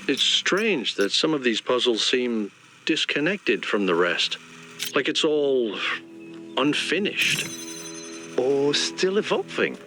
It's strange that some of these puzzles seem disconnected from the rest. Like it's all unfinished. Or still evolving.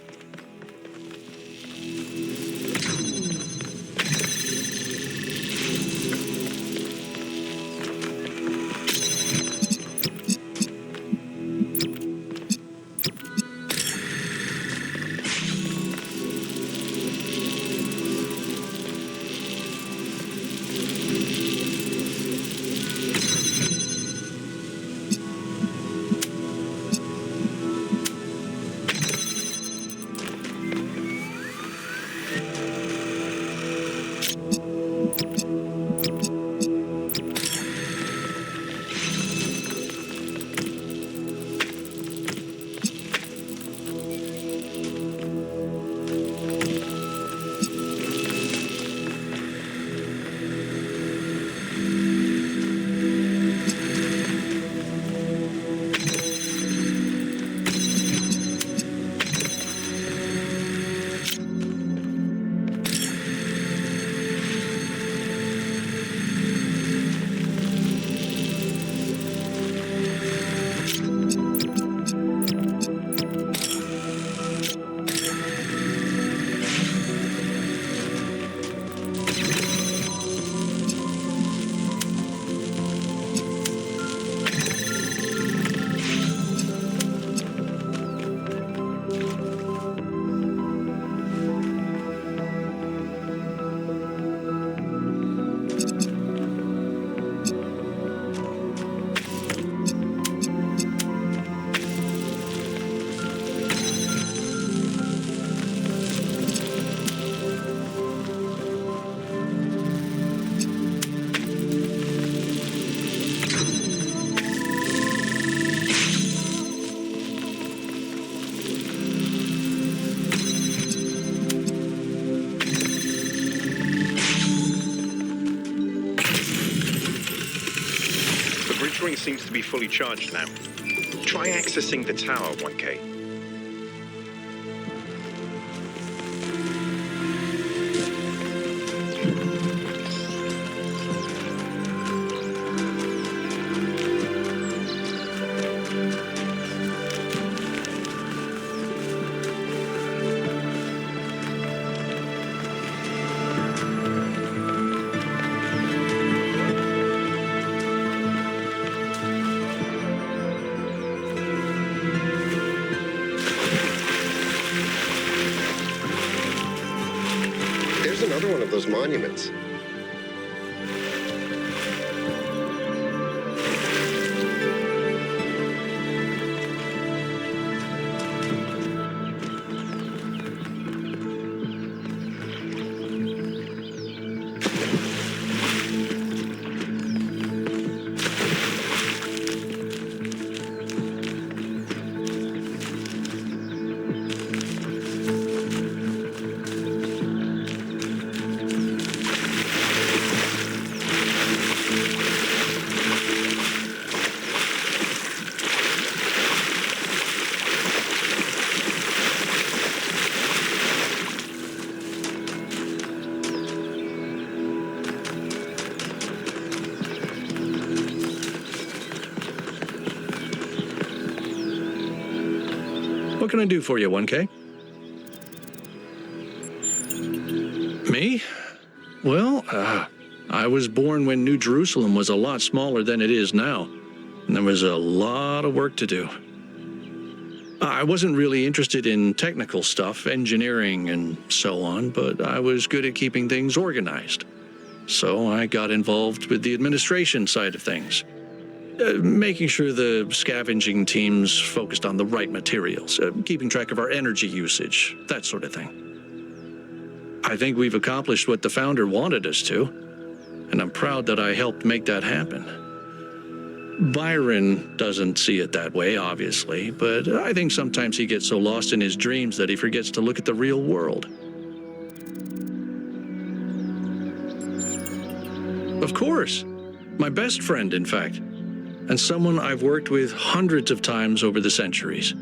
Ring seems to be fully charged now. Try accessing the tower, 1K. Another one of those monuments. What can I do for you, 1K? Me? Well, I was born when New Jerusalem was a lot smaller than it is now, and there was a lot of work to do. I wasn't really interested in technical stuff, engineering and so on, but I was good at keeping things organized. So I got involved with the administration side of things. Making sure the scavenging teams focused on the right materials, keeping track of our energy usage, that sort of thing. I think we've accomplished what the founder wanted us to, and I'm proud that I helped make that happen. Byron doesn't see it that way, obviously, but I think sometimes he gets so lost in his dreams that he forgets to look at the real world. Of course. My best friend, in fact. And someone I've worked with hundreds of times over the centuries.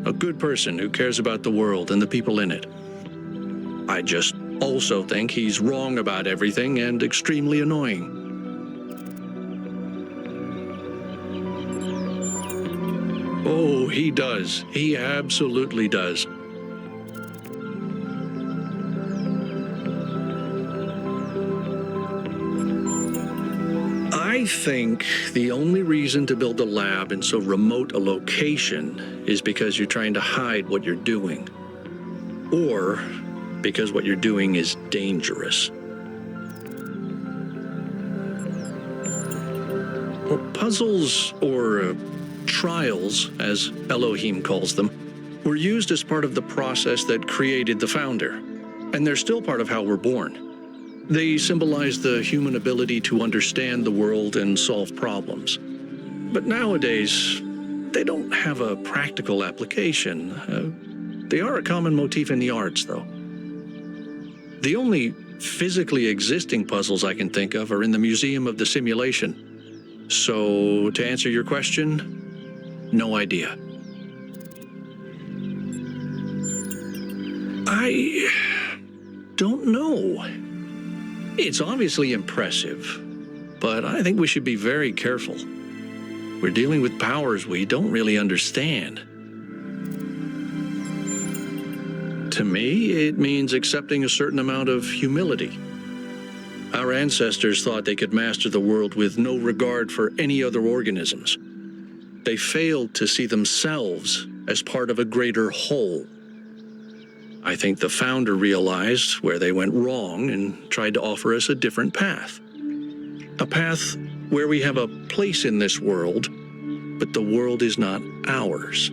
A good person who cares about the world and the people in it. I just also think he's wrong about everything and extremely annoying. Oh, he does. He absolutely does. I think the only reason to build a lab in so remote a location is because you're trying to hide what you're doing. Or because what you're doing is dangerous. Well, puzzles, or trials, as Elohim calls them, were used as part of the process that created the founder. And they're still part of how we're born. They symbolize the human ability to understand the world and solve problems. But nowadays, they don't have a practical application. They are a common motif in the arts, though. The only physically existing puzzles I can think of are in the Museum of the Simulation. So, to answer your question, no idea. I don't know. It's obviously impressive, but I think we should be very careful. We're dealing with powers we don't really understand. To me, it means accepting a certain amount of humility. Our ancestors thought they could master the world with no regard for any other organisms. They failed to see themselves as part of a greater whole. I think the founder realized where they went wrong and tried to offer us a different path. A path where we have a place in this world, but the world is not ours.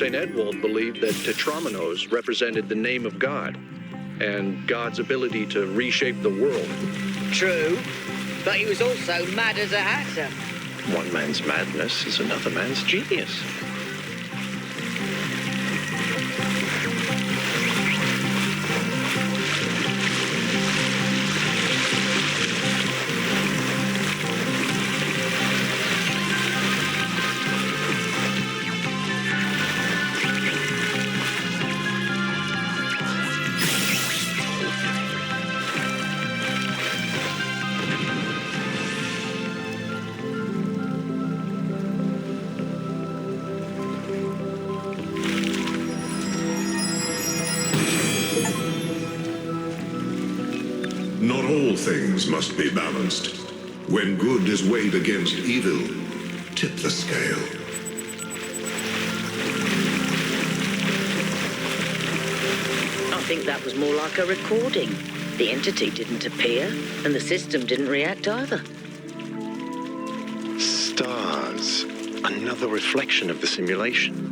St. Edwald believed that tetrominos represented the name of God and God's ability to reshape the world. True, but he was also mad as a hatter. One man's madness is another man's genius. Not all things must be balanced. When good is weighed against evil, tip the scale. I think that was more like a recording. The entity didn't appear, and the system didn't react either. Stars. Another reflection of the simulation.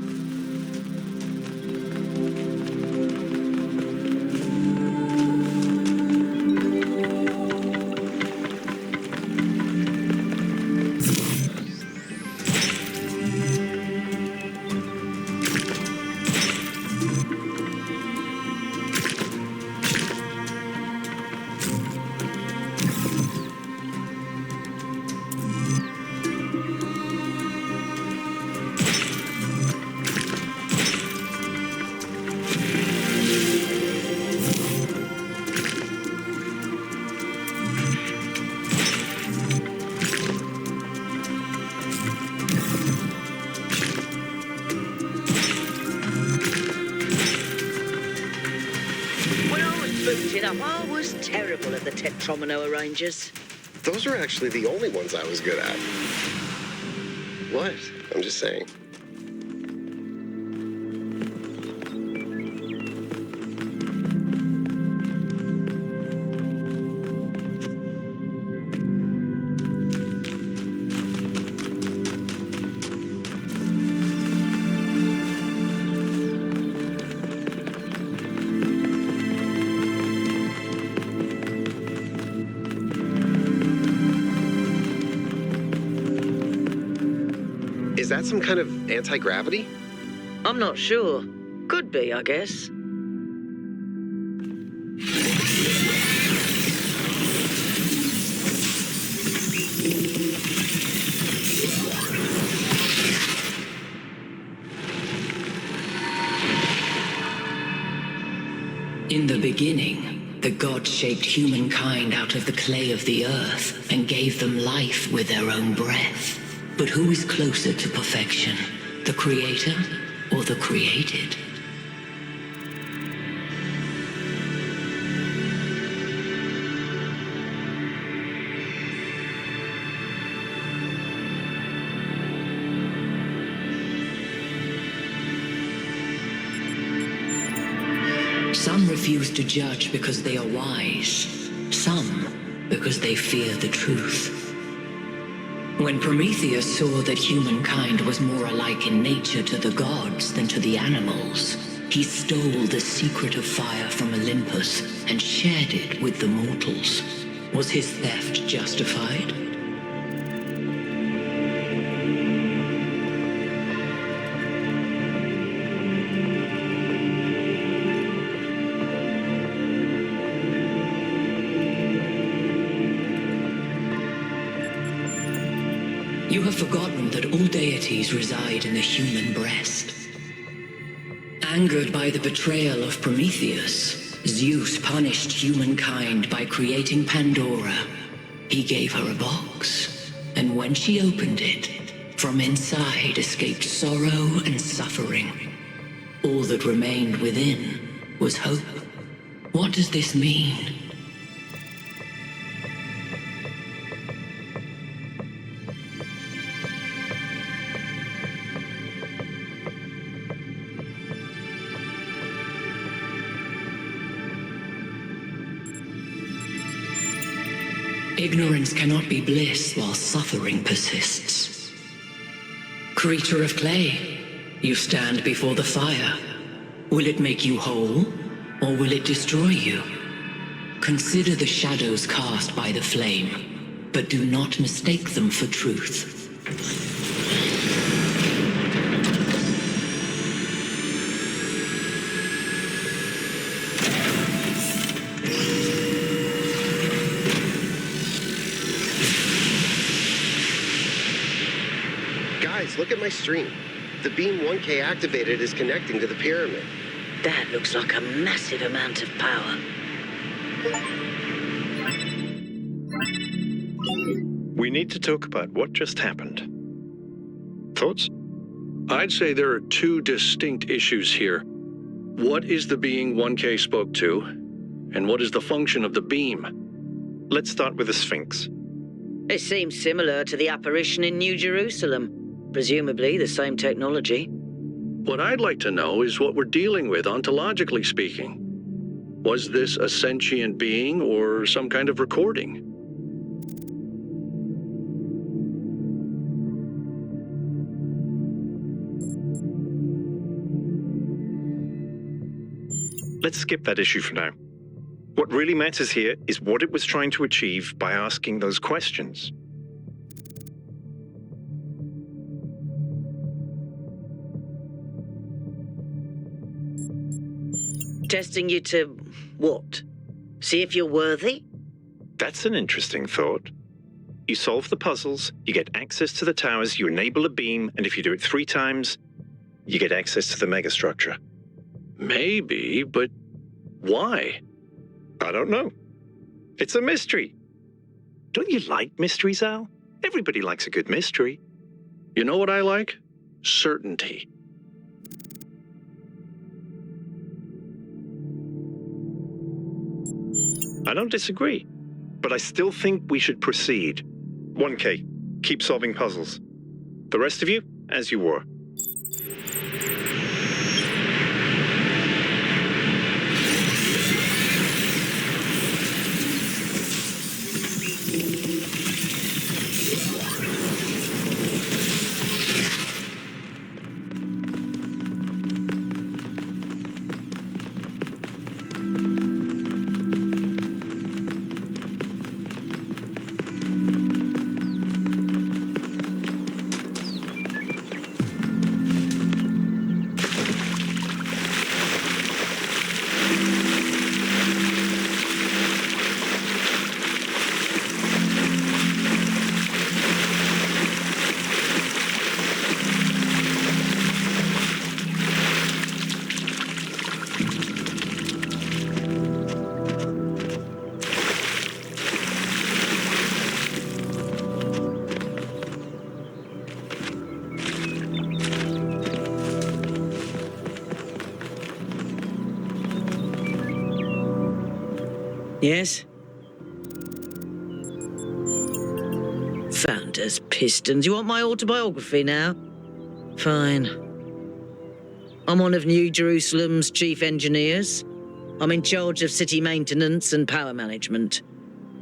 I was terrible at the tetromino arrangers. Those are actually the only ones I was good at. What? I'm just saying. Is that some kind of anti-gravity? I'm not sure. Could be, I guess. In the beginning, the gods shaped humankind out of the clay of the earth and gave them life with their own breath. But who is closer to perfection, the creator or the created? Some refuse to judge because they are wise. Some because they fear the truth. When Prometheus saw that humankind was more alike in nature to the gods than to the animals, he stole the secret of fire from Olympus and shared it with the mortals. Was his theft justified? You have forgotten that all deities reside in the human breast. Angered by the betrayal of Prometheus, Zeus punished humankind by creating Pandora. He gave her a box, and when she opened it, from inside escaped sorrow and suffering. All that remained within was hope. What does this mean? Ignorance cannot be bliss while suffering persists. Creature of clay, You stand before the fire. Will it make you whole, or will it destroy you? Consider the shadows cast by the flame, but do not mistake them for truth. Guys, look at my stream. The beam 1K activated is connecting to the pyramid. That looks like a massive amount of power. We need to talk about what just happened. Thoughts? I'd say there are two distinct issues here. What is the being 1K spoke to, and what is the function of the beam? Let's start with the Sphinx. It seems similar to the apparition in New Jerusalem. Presumably the same technology. What I'd like to know is what we're dealing with, ontologically speaking. Was this a sentient being or some kind of recording? Let's skip that issue for now. What really matters here is what it was trying to achieve by asking those questions. Testing you to what? See if you're worthy? That's an interesting thought. You solve the puzzles, you get access to the towers, you enable a beam, and if you do it 3 times, you get access to the megastructure. Maybe, but why? I don't know. It's a mystery. Don't you like mysteries, Al? Everybody likes a good mystery. You know what I like? Certainty. I don't disagree, but I still think we should proceed. 1K, keep solving puzzles. The rest of you, as you were. Yes? Founders, pistons. You want my autobiography now? Fine. I'm one of New Jerusalem's chief engineers. I'm in charge of city maintenance and power management.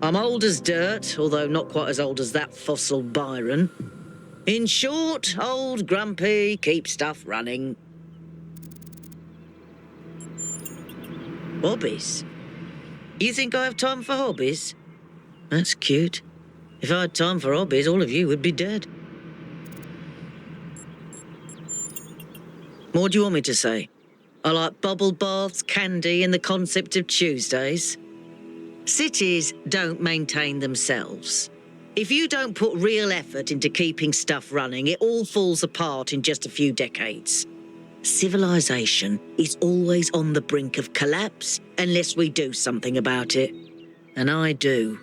I'm old as dirt, although not quite as old as that fossil Byron. In short, old, grumpy, keep stuff running. Hobbies? You think I have time for hobbies? That's cute. If I had time for hobbies, all of you would be dead. What do you want me to say? I like bubble baths, candy, and the concept of Tuesdays. Cities don't maintain themselves. If you don't put real effort into keeping stuff running, it all falls apart in just a few decades. Civilization is always on the brink of collapse unless we do something about it. And I do.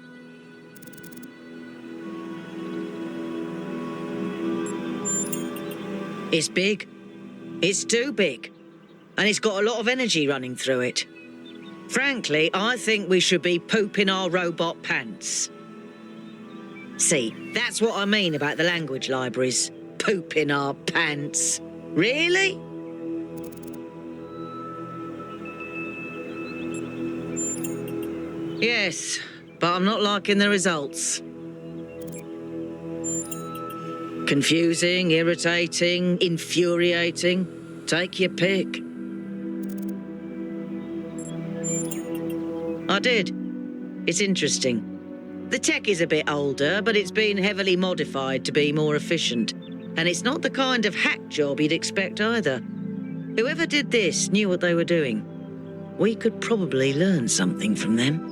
It's big. It's too big. And it's got a lot of energy running through it. Frankly, I think we should be pooping our robot pants. See, that's what I mean about the language libraries. Pooping our pants. Really? Yes, but I'm not liking the results. Confusing, irritating, infuriating. Take your pick. I did. It's interesting. The tech is a bit older, but it's been heavily modified to be more efficient. And it's not the kind of hack job you'd expect either. Whoever did this knew what they were doing. We could probably learn something from them.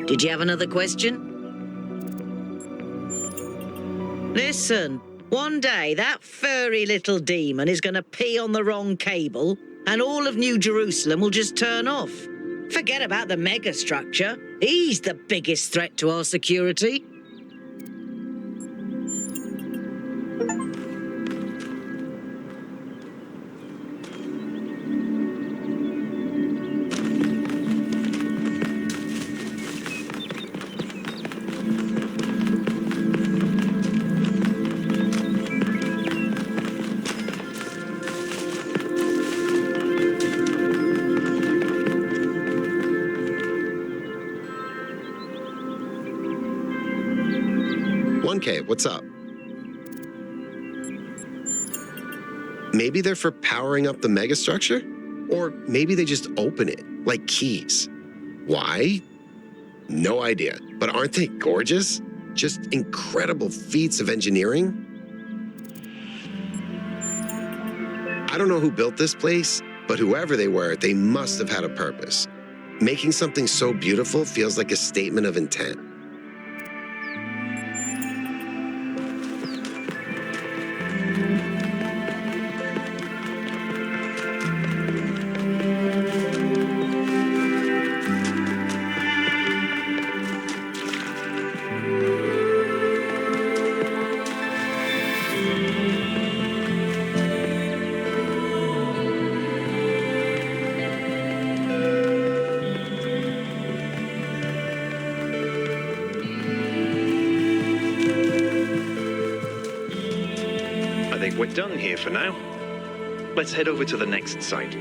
Did you have another question? Listen, one day that furry little demon is going to pee on the wrong cable and all of New Jerusalem will just turn off. Forget about the megastructure. He's the biggest threat to our security. Okay, what's up? Maybe they're for powering up the megastructure? Or maybe they just open it, like keys. Why? No idea. But aren't they gorgeous? Just incredible feats of engineering. I don't know who built this place, but whoever they were, they must have had a purpose. Making something so beautiful feels like a statement of intent. We're done here for now. Let's head over to the next site.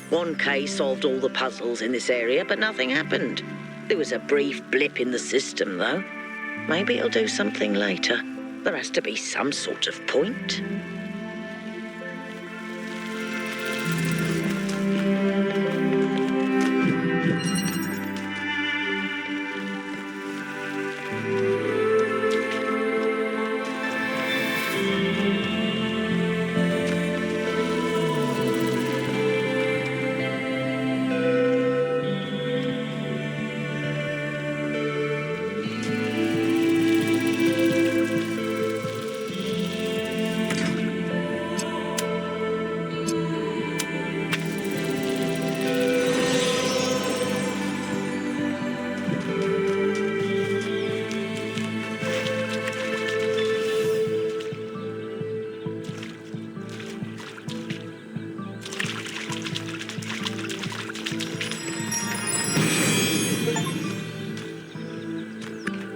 One K solved all the puzzles in this area, but nothing happened. There was a brief blip in the system, though. Maybe it'll do something later. There has to be some sort of point.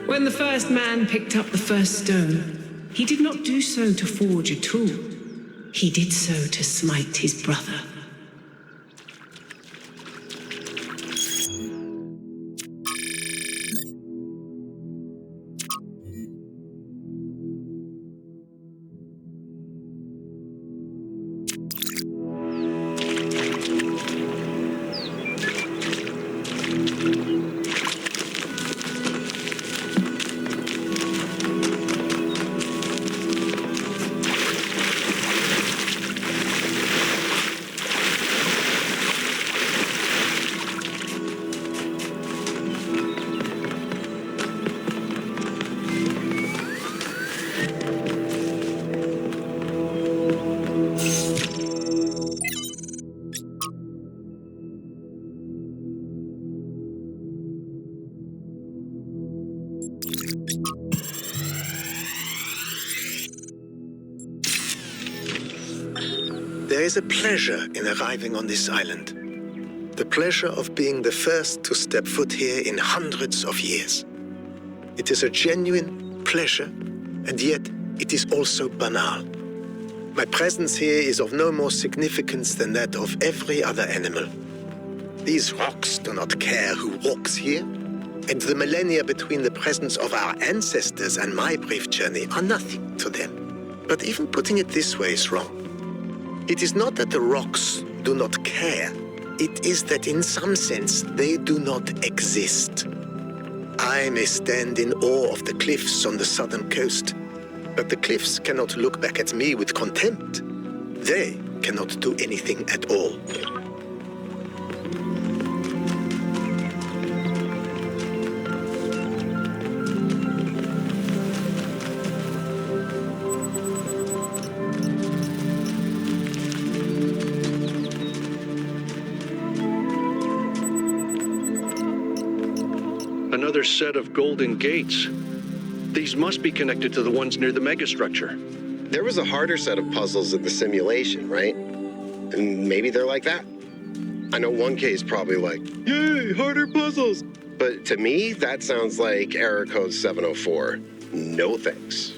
When the first man picked up the first stone, he did not do so to forge a tool. He did so to smite his brother. is a pleasure in arriving on this island. The pleasure of being the first to step foot here in hundreds of years. It is a genuine pleasure, and yet it is also banal. My presence here is of no more significance than that of every other animal. These rocks do not care who walks here, and the millennia between the presence of our ancestors and my brief journey are nothing to them. But even putting it this way is wrong. It is not that the rocks do not care. It is that in some sense they do not exist. I may stand in awe of the cliffs on the southern coast, but the cliffs cannot look back at me with contempt. They cannot do anything at all. Another set of golden gates. These must be connected to the ones near the megastructure. There was a harder set of puzzles in the simulation, right? And maybe they're like that. I know 1K is probably like, yay, harder puzzles. But to me, that sounds like error code 704. No thanks.